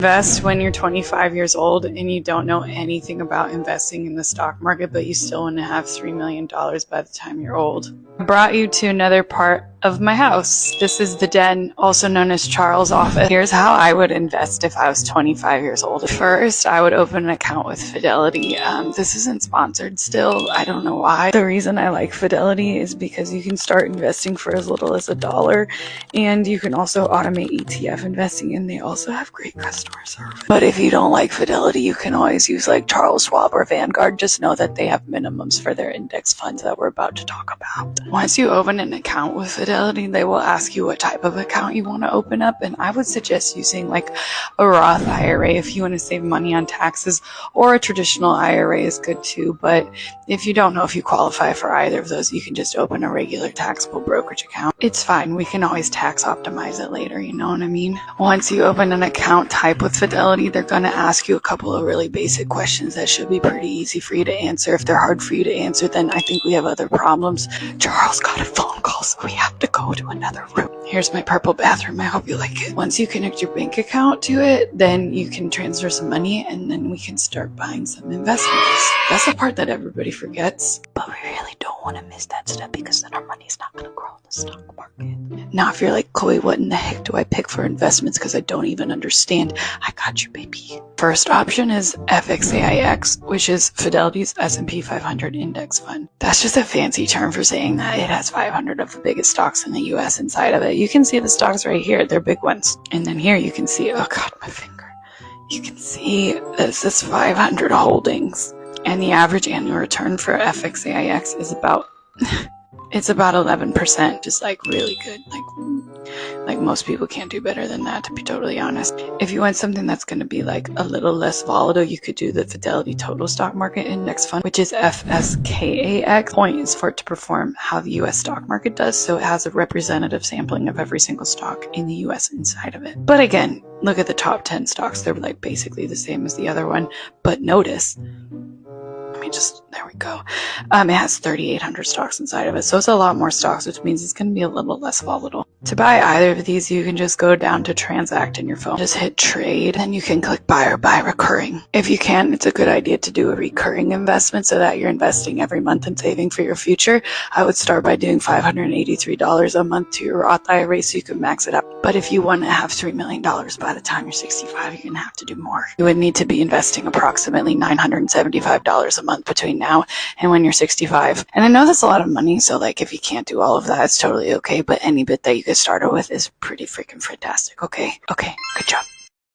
Invest when you're 25 years old and you don't know anything about investing in the stock market, but you still want to have $3 million by the time you're old. I brought you to another part of my house. This is the den, also known as Charles' office. Here's how I would invest if I was 25 years old. First, I would open an account with Fidelity. This isn't sponsored still. I don't know why. The reason I like Fidelity is because you can start investing for as little as $1, and you can also automate ETF investing, and they also have great customer service. But if you don't like Fidelity, you can always use like Charles Schwab or Vanguard. Just know that they have minimums for their index funds that we're about to talk about. Once you open an account with Fidelity, they will ask you what type of account you want to open up, and I would suggest using like a Roth IRA if you want to save money on taxes, or a traditional IRA is good too. But if you don't know if you qualify for either of those, you can just open a regular taxable brokerage account. It's fine. We can always tax optimize it later, you know what I mean? Once you open an account type with Fidelity, they're going to ask you a couple of really basic questions that should be pretty easy for you to answer. If they're hard for you to answer, then I think we have other problems. Charles got a phone call, so we have to go to another room. Here's my purple bathroom. I hope you like it. Once you connect your bank account to it, then you can transfer some money, and then we can start buying some investments. That's the part that everybody forgets, but we really don't want to miss that step, because then our money's not going to grow in the stock market. Now, if you're like, Chloe, what in the heck do I pick for investments, because I don't even understand? I got you, baby. First option is FXAIX, which is Fidelity's S&P 500 index fund. That's just a fancy term for saying that it has 500 of the biggest stocks in the US inside of it. You can see the stocks right here. They're big ones. And then here you can see, oh God, my finger. You can see this says 500 holdings. And the average annual return for FXAIX is about it's about 11%, just like really good. Like most people can't do better than that, to be totally honest. If you want something that's going to be like a little less volatile, you could do the Fidelity Total Stock Market Index Fund, which is FSKAX. Point is for it to perform how the US stock market does, so it has a representative sampling of every single stock in the US inside of it. But again, look at the top 10 stocks. They're like basically the same as the other one, but notice, there we go. It has 3,800 stocks inside of it, so it's a lot more stocks, which means it's going to be a little less volatile. To buy either of these, you can just go down to transact in your phone, just hit trade, and you can click buy or buy recurring. If you can, it's a good idea to do a recurring investment so that you're investing every month and saving for your future. I would start by doing $583 a month to your Roth IRA so you can max it up. But if you want to have $3 million by the time you're 65, you're going to have to do more. You would need to be investing approximately $975 a month between now and when you're 65. And I know that's a lot of money, so like if you can't do all of that, it's totally okay, but any bit that you get started with is pretty freaking fantastic. Okay, good job.